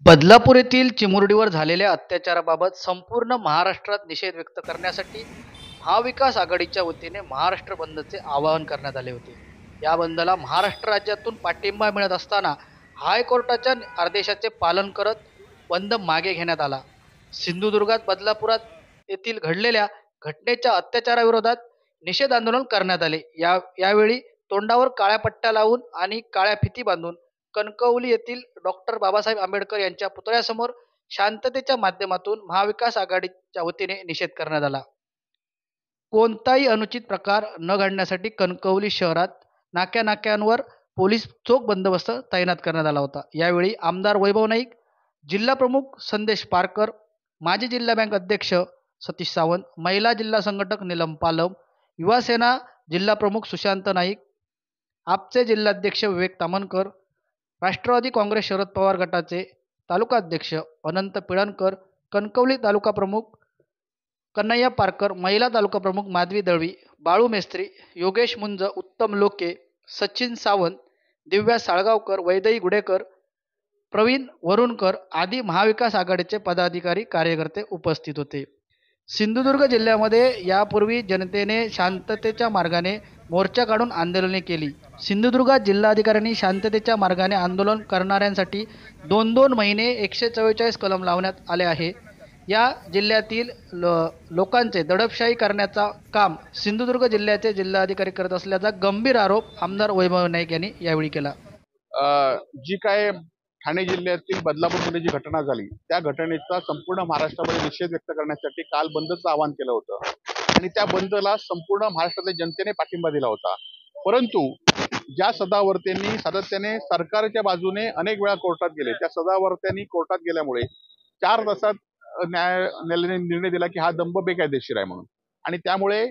बदलापूर येथील चिमुरडीवर झालेल्या अत्याचाराबाबत संपूर्ण महाराष्ट्रात निषेध व्यक्त करण्यासाठी महाविकास आघाडीच्या वतीने महाराष्ट्र बंदचे आवाहन करण्यात आले होते. या बंदला महाराष्ट्र राज्यातून पाठिंबा मिळत असताना हायकोर्टाच्या आदेशाचे पालन करत बंद मागे घेण्यात आला. सिंधुदुर्गात बदलापुरात येथील घडलेल्या घटनेच्या अत्याचाराविरोधात निषेध आंदोलन करण्यात आले. यावेळी तोंडावर काळ्या पट्ट्या लावून आणि काळ्या फिती बांधून कणकवली येथील डॉक्टर बाबासाहेब आंबेडकर यांच्या पुतळ्यासमोर शांततेच्या माध्यमातून महाविकास आघाडीच्या वतीने निषेध करण्यात आला. कोणताही अनुचित प्रकार न घडण्यासाठी कणकवली शहरात नाक्यानाक्यांवर पोलीस चोख बंदोबस्त तैनात करण्यात आला होता. यावेळी आमदार वैभव नाईक, जिल्हा प्रमुख संदेश पारकर, माजी जिल्हा बँक अध्यक्ष सतीश सावंत, महिला जिल्हा संघटक नीलम पालम, युवा सेना जिल्हा प्रमुख सुशांत नाईक, आपचे जिल्हाध्यक्ष विवेक तामणकर, राष्ट्रवादी काँग्रेस शरद पवार गटाचे तालुका अध्यक्ष अनंत पिळणकर, कणकवली तालुका प्रमुख कन्हैया पारकर, महिला तालुका प्रमुख माधवी दळवी, बाळू मेस्त्री, योगेश मुंज, उत्तम लोके, सचिन सावंत, दिव्या साळगावकर, वैदेही गुडेकर, प्रवीण वरुणकर आदी महाविकास आघाडीचे पदाधिकारी कार्यकर्ते उपस्थित होते. सिंधुदुर्ग जिल्ह्यामध्ये यापूर्वी जनतेने शांततेच्या मार्गाने मोर्चा काढून आंदोलने केली. सिंधुदुर्गात जिल्हाधिकाऱ्यांनी शांततेच्या मार्गाने आंदोलन करणाऱ्यांसाठी 2-2 महिने 144 कलम लावण्यात आले आहे. या जिल्ह्यातील लोकांचे दडपशाही करण्याचा काम सिंधुदुर्ग जिल्ह्याचे जिल्हाधिकारी करत असल्याचा गंभीर आरोप आमदार वैभव नाईक यांनी यावेळी केला. जी काय ठाणे जिल्ह्यातील बदलापूरमध्ये जी घटना झाली त्या घटनेचा संपूर्ण महाराष्ट्रामध्ये निषेध व्यक्त करण्यासाठी काल बंदचं आवाहन केलं होतं आणि त्या बंदला संपूर्ण महाराष्ट्रातल्या जनतेने पाठिंबा दिला होता. परंतु ज्या सदावर्त्यांनी सातत्याने सरकारच्या बाजूने अनेक वेळा कोर्टात गेले, त्या सदावर्त्यांनी कोर्टात गेल्यामुळे 4 तासात न्यायालयाने निर्णय दिला की हा दंभ बेकायदेशीर आहे म्हणून, आणि त्यामुळे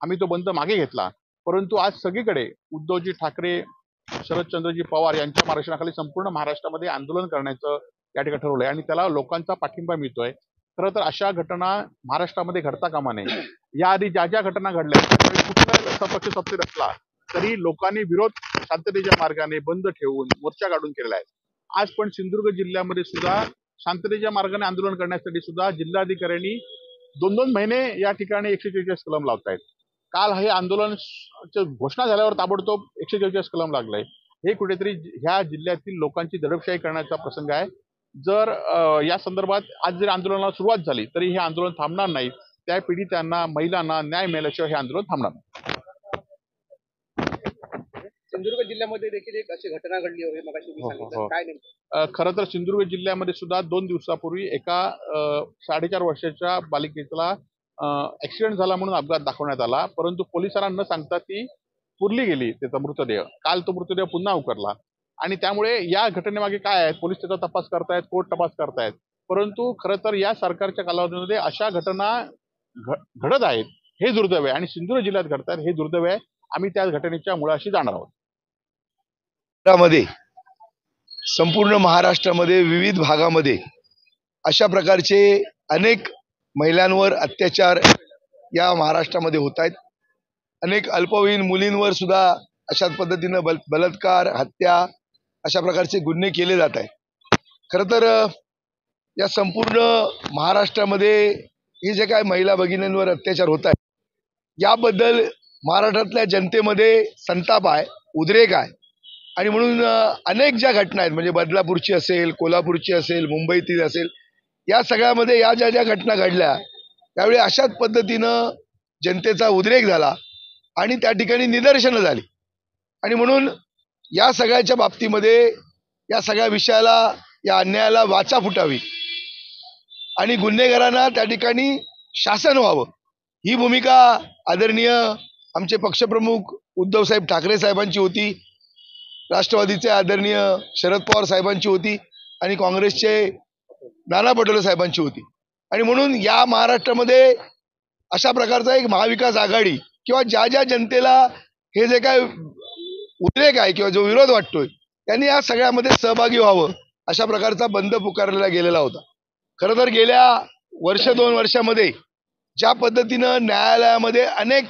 आम्ही तो बंद मागे घेतला. परंतु आज सगळीकडे उद्धवजी ठाकरे, शरदचंद्रजी पवार यांच्या मार्गदर्शनाखाली संपूर्ण महाराष्ट्रामध्ये आंदोलन करण्याचं या ठिकाणी ठरवलंय आणि त्याला लोकांचा पाठिंबा मिळतोय. खरं तर अशा घटना महाराष्ट्रामध्ये घडता कामा नये. याआधी ज्या ज्या घटना घडल्या त्यावेळी कुठलाही पक्ष सत्तेत असला तरी लोकांनी विरोध शांततेच्या मार्गाने बंद ठेवून मोर्चा काढून केलेला आहे. आज पण सिंधुदुर्ग जिल्ह्यामध्ये सुद्धा शांततेच्या मार्गाने आंदोलन करण्यासाठी सुद्धा जिल्हाधिकाऱ्यांनी 2-2 महिने या ठिकाणी 144 कलम लावतायत. काल हे आंदोलन घोषणा झाल्यावर ताबडतोब 144 कलम लागलंय. हे कुठेतरी ह्या जिल्ह्यातील लोकांची दडपशाही करण्याचा प्रसंग आहे. जर या संदर्भात आज जर आंदोलनाला सुरुवात झाली तरी हे आंदोलन थांबणार नाही. त्या पीडितांना, महिलांना न्याय मिळाल्याशिवाय हे आंदोलन थांबणार नाही. सिंधुदुर्ग जिल्ह्यामध्ये देखील एक अशी घटना घडली होती मगाशी तुम्ही सांगितलं, काय नेमकं? खरं तर सिंधुदुर्ग जिल्ह्यामध्ये सुद्धा 2 दिवसापूर्वी एका 4.5 वर्षाच्या बालिकेला ऍक्सिडेंट झाला म्हणून अपघात दाखवण्यात आला, परंतु पोलिसांना न सांगता ती पुरली गेली त्याचा मृतदेह. काल तो मृतदेह पुन्हा उकरला आणि त्यामुळे या घटनेमागे काय आहे, पोलीस त्याचा तपास करतायत, कोर्ट तपास करतायत. परंतु खरं तर या सरकारच्या कालावधीमध्ये अशा घटना घडत आहेत हे दुर्दैव आहे आणि सिंधुदुर्ग जिल्ह्यात घडतात हे दुर्दैव आहे. आम्ही त्या घटनेच्या मुळाशी जाणार आहोत. संपूर्ण महाराष्ट्रामध्ये विविध भागामध्ये अशा प्रकारचे अनेक महिलांवर अत्याचार या महाराष्ट्रामध्ये होत आहेत. अनेक अल्पवयीन मुलींवर सुद्धा अशाच पद्धतीनं बलात्कार, हत्या अशा प्रकारचे गुन्हे केले जात आहेत. खरं तर या संपूर्ण महाराष्ट्रामध्ये हे जे काय महिला भगिनींवर अत्याचार होत आहेत याबद्दल महाराष्ट्रातल्या जनतेमध्ये संताप आहे, उद्रेक आहे. आणि म्हणून अनेक ज्या घटना आहेत, म्हणजे बदलापूरची असेल, कोल्हापूरची असेल, मुंबईतील असेल, या सगळ्यामध्ये या ज्या घटना घडल्या त्यावेळी अशाच पद्धतीनं जनतेचा उद्रेक झाला आणि त्या ठिकाणी निदर्शनं झाली. आणि म्हणून या सगळ्याच्या बाबतीमध्ये या सगळ्या विषयाला, या अन्यायाला वाचा फुटावी आणि गुन्हेगारांना त्या ठिकाणी शासन व्हावं, ही भूमिका आदरणीय आमचे पक्षप्रमुख उद्धवसाहेब ठाकरे साहेबांची होती, राष्ट्रवादीचे आदरणीय शरद पवार साहेबांची होती आणि काँग्रेसचे नाना पटोले साहेबांची होती. आणि म्हणून या महाराष्ट्रामध्ये अशा प्रकारचा एक महाविकास आघाडी किंवा ज्या ज्या जनतेला हे जे काय उद्रेक आहे किंवा जो विरोध वाटतोय त्यांनी या सगळ्यामध्ये सहभागी व्हावं अशा प्रकारचा बंद पुकारलेला गेलेला होता. खरं तर गेल्या 1-2 वर्षामध्ये ज्या पद्धतीनं न्यायालयामध्ये अनेक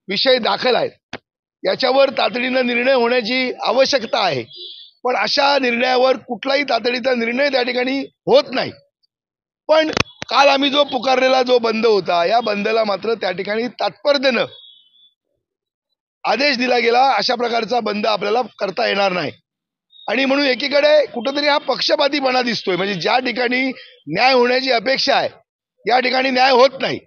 विषय दाखल आहेत याच्यावर तातडीनं निर्णय होण्याची आवश्यकता आहे. पण अशा निर्णयावर कुठलाही तातडीचा निर्णय त्या ठिकाणी होत नाही. पण काल आम्ही जो पुकारलेला जो बंद होता, या बंदला मात्र त्या ठिकाणी तात्पर्यानं आदेश दिला गेला. अशा प्रकारचा बंद आपल्याला करता येणार नाही. आणि म्हणून एकीकडे कुठंतरी हा पक्षपातीपणा दिसतोय. म्हणजे ज्या ठिकाणी न्याय होण्याची अपेक्षा आहे, या ठिकाणी न्याय होत नाही.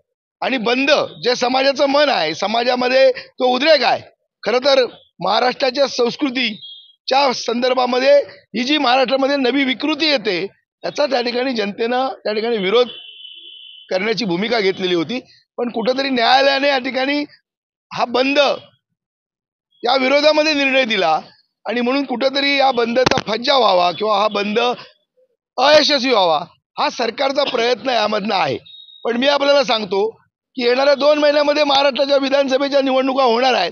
आणि बंद जे समाजाचं मन आहे, समाजामध्ये तो उद्रेक आहे. खरं तर महाराष्ट्राच्या संस्कृतीच्या संदर्भामध्ये ही जी महाराष्ट्रामध्ये नवी विकृती येते, त्याचा त्या ठिकाणी जनतेनं त्या ठिकाणी विरोध करण्याची भूमिका घेतलेली होती. पण कुठंतरी न्यायालयाने या ठिकाणी हा बंद या विरोधामध्ये निर्णय दिला. आणि म्हणून कुठंतरी या बंदचा फज्जा व्हावा किंवा हा बंद अयशस्वी व्हावा, हा सरकारचा प्रयत्न यामधनं आहे. पण मी आपल्याला सांगतो की येणाऱ्या 2 महिन्यामध्ये महाराष्ट्राच्या विधानसभेच्या निवडणुका होणार आहेत.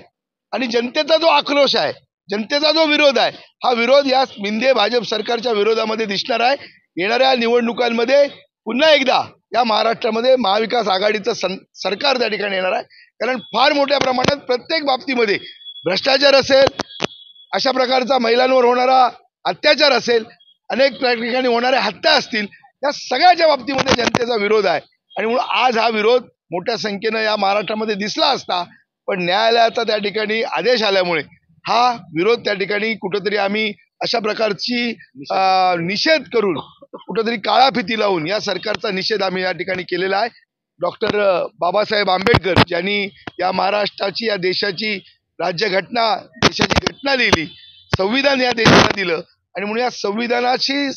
आणि जनतेचा जो आक्रोश आहे, जनतेचा जो विरोध आहे, हा विरोध या शिंदे भाजप सरकारच्या विरोधामध्ये दिसणार आहे. येणाऱ्या निवडणुकांमध्ये पुन्हा एकदा या महाराष्ट्रामध्ये महाविकास आघाडीचं सरकार त्या ठिकाणी येणार आहे. कारण फार मोठ्या प्रमाणात प्रत्येक बाबतीमध्ये भ्रष्टाचार असेल, अशा प्रकारचा महिलांवर होणारा अत्याचार असेल, अनेक ठिकाणी होणाऱ्या हत्या असतील, या सगळ्याच्या बाबतीमध्ये जनतेचा विरोध आहे. आणि म्हणून आज हा विरोध मोठ्या संख्येनं या महाराष्ट्रामध्ये दिसला असता, पण न्यायालयाचा त्या ठिकाणी आदेश आल्यामुळे हा विरोध त्या ठिकाणी कुठंतरी आम्ही अशा प्रकारची निषेध करून, कुठंतरी काळा फिती लावून या सरकारचा निषेध आम्ही या ठिकाणी केलेला आहे. डॉक्टर बाबासाहेब आंबेडकर यांनी या महाराष्ट्राची, या देशाची राज्यघटना, देशाची घटना लिहिली, संविधान या देशाला दिलं. आणि म्हणून या संविधानाशी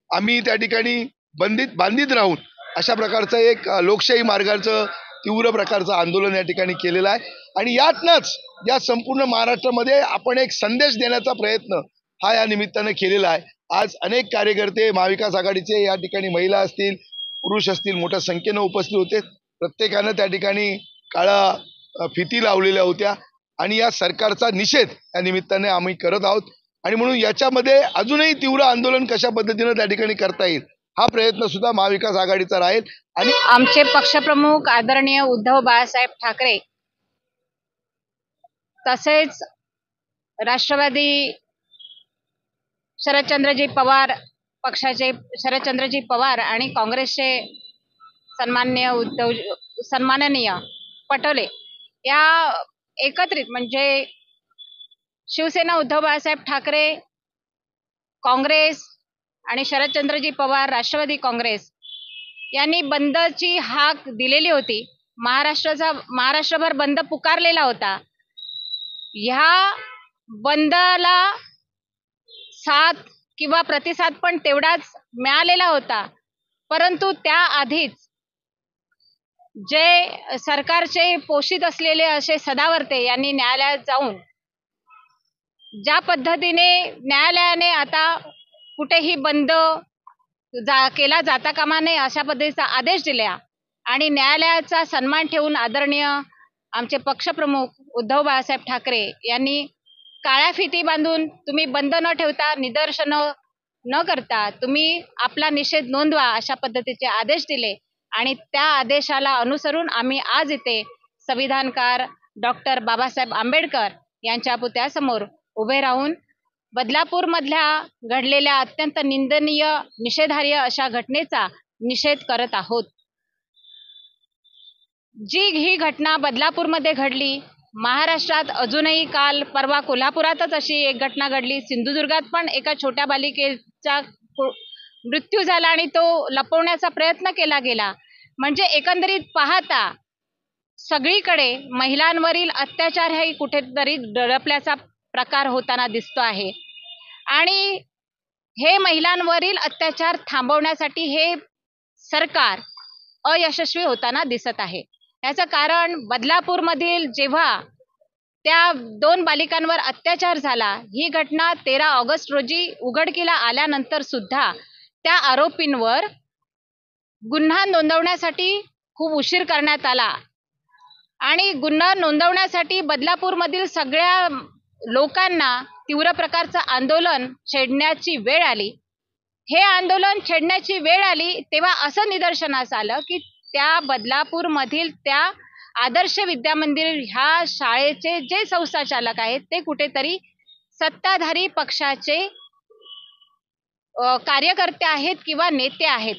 आम्ही त्या ठिकाणी बांधित राहून अशा प्रकारचं एक लोकशाही मार्गाचं तीव्र प्रकारचं आंदोलन या ठिकाणी केलेलं आहे. आणि यातनंच या संपूर्ण महाराष्ट्रामध्ये आपण एक संदेश देण्याचा प्रयत्न हा या निमित्तानं केलेला आहे. आज अनेक कार्यकर्ते महाविकास आघाडीचे या ठिकाणी महिला असतील, पुरुष असतील, मोठ्या संख्येनं उपस्थित होते. प्रत्येकानं त्या ठिकाणी काळा फिती लावलेल्या होत्या. आणि या सरकारचा निषेध या निमित्ताने आम्ही करत आहोत. आणि म्हणून याच्यामध्ये अजूनही तीव्र आंदोलन कशा पद्धतीनं त्या ठिकाणी करता येईल, हा प्रयत्न सुद्धा महाविकास आघाडीचा राहील. आणि आमचे पक्षप्रमुख आदरणीय उद्धव बाळासाहेब ठाकरे, तसेच राष्ट्रवादी शरदचंद्रजी पवार पक्षाचे शरदचंद्रजी पवार आणि काँग्रेसचे सन्माननीय पटोले या एकत्रित, म्हणजे शिवसेना उद्धव बाळासाहेब ठाकरे, काँग्रेस आणि शरदचंद्रजी पवार राष्ट्रवादी काँग्रेस यांनी बंदची हाक दिलेली होती. महाराष्ट्रभर बंद पुकारलेला होता. ह्या बंदला साथ किंवा प्रतिसाद पण तेवढाच मिळालेला होता. परंतु त्याआधीच जे सरकारचे पोषित असलेले असे सदावर्ते यांनी न्यायालयात जाऊन ज्या पद्धतीने न्यायालयाने आता कुठेही बंद केला जाता कामा नये अशा पद्धतीचा आदेश दिला. आणि न्यायालयाचा सन्मान ठेवून आदरणीय आमचे पक्षप्रमुख उद्धव बाळासाहेब ठाकरे यांनी काळ्या फिती बांधून तुम्ही बंद न ठेवता, निदर्शनं न करता तुम्ही आपला निषेध नोंदवा अशा पद्धतीचे आदेश दिले. आणि त्या आदेशाला अनुसरून आम्ही आज इथे संविधानकार डॉक्टर बाबासाहेब आंबेडकर यांच्या पुतळ्यासमोर उभे राहून बदलापूरमधल्या घडलेल्या अत्यंत निंदनीय, निषेधार्ह अशा घटनेचा निषेध करत आहोत. जी ही घटना बदलापूरमध्ये घडली, महाराष्ट्रात अजूनही काल परवा कोल्हापुरातच अशी एक घटना घडली. सिंधुदुर्गात पण एका छोट्या बालिकेचा मृत्यू झाला आणि तो लपवण्याचा प्रयत्न केला गेला. म्हणजे एकंदरीत पाहता सगळीकडे महिलांवरील अत्याचार हे कुठेतरी दडपल्याचा प्रकार होताना दिसतो आहे. आणि हे महिलांवरील अत्याचार थांबवण्यासाठी हे सरकार अयशस्वी होताना दिसत आहे. याचं कारण बदलापूरमधील जेव्हा त्या 2 बालिकांवर अत्याचार झाला, ही घटना 13 ऑगस्ट रोजी उघडकीला आल्यानंतर सुद्धा त्या आरोपींवर गुन्हा नोंदवण्यासाठी खूप उशीर करण्यात आला. आणि गुन्हा नोंदवण्यासाठी बदलापूरमधील सगळ्या लोकांना तीव्र प्रकारचं आंदोलन छेडण्याची वेळ आली. हे आंदोलन छेडण्याची वेळ आली तेव्हा असं निदर्शनास आलं की त्या बदलापूरमधील त्या आदर्श विद्यामंदिर ह्या शाळेचे जे संस्थाचालक आहेत ते कुठेतरी सत्ताधारी पक्षाचे कार्यकर्ते आहेत किंवा नेते आहेत.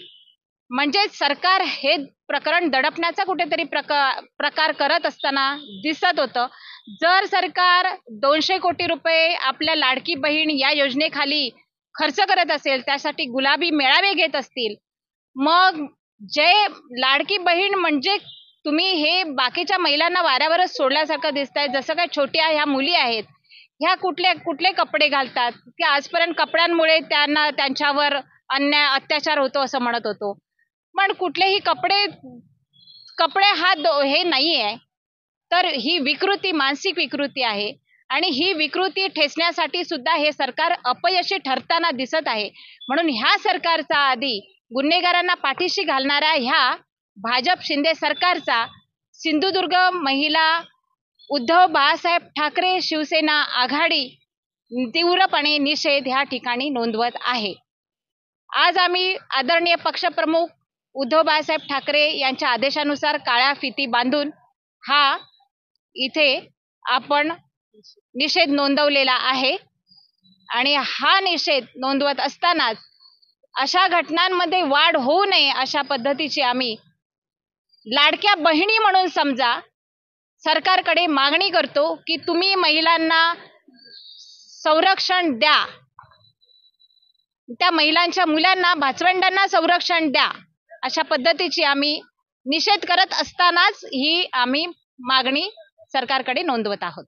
म्हणजे सरकार हे प्रकरण दडपण्याचा कुठेतरी प्रकार करत असताना दिसत होतं. जर सरकार 200 कोटी रुपये आपल्या लाडकी बहीण या योजनेखाली खर्च करत असेल, त्यासाठी गुलाबी मेळावे घेत असतील, मग जे लाडकी बहीण म्हणजे तुम्ही हे बाकीच्या महिलांना वाऱ्यावरच सोडल्यासारखं दिसतंय. जसं काय छोट्या ह्या मुली आहेत, ह्या कुठले कपडे घालतात की आजपर्यंत कपड्यांमुळे त्यांच्यावर अन्याय अत्याचार होतो असं म्हणत होतो. पण कुठलेही कपडे हे नाही आहे, तर ही विकृती, मानसिक विकृती आहे आणि ही विकृती ठेचण्यासाठी सुद्धा हे सरकार अपयशी ठरताना दिसत आहे. म्हणून ह्या सरकारचा आधी गुन्हेगारांना पाठीशी घालणाऱ्या ह्या भाजप शिंदे सरकारचा सिंधुदुर्ग महिला, उद्धव बाळासाहेब ठाकरे शिवसेना आघाडी तीव्रपणे निषेध ह्या ठिकाणी नोंदवत आहे. आज आम्ही आदरणीय पक्षप्रमुख उद्धव बाळासाहेब ठाकरे यांच्या आदेशानुसार काळ्या फिती बांधून हा इथे आपण निषेध नोंदवलेला आहे आणि हा निषेध नोंदवत असतानाच अशा घटनांमध्ये वाढ होऊ नये अशा पद्धतीची आम्ही लाडक्या बहिणी म्हणून समजा सरकारकडे मागणी करतो की तुम्ही महिलांना संरक्षण द्या, त्या महिलांच्या मुलांना, भाचवंडांना संरक्षण द्या, अशा पद्धतीची आम्ही निषेध करत असतानाच ही आम्ही मागणी सरकारकडे नोंदवत आहोत.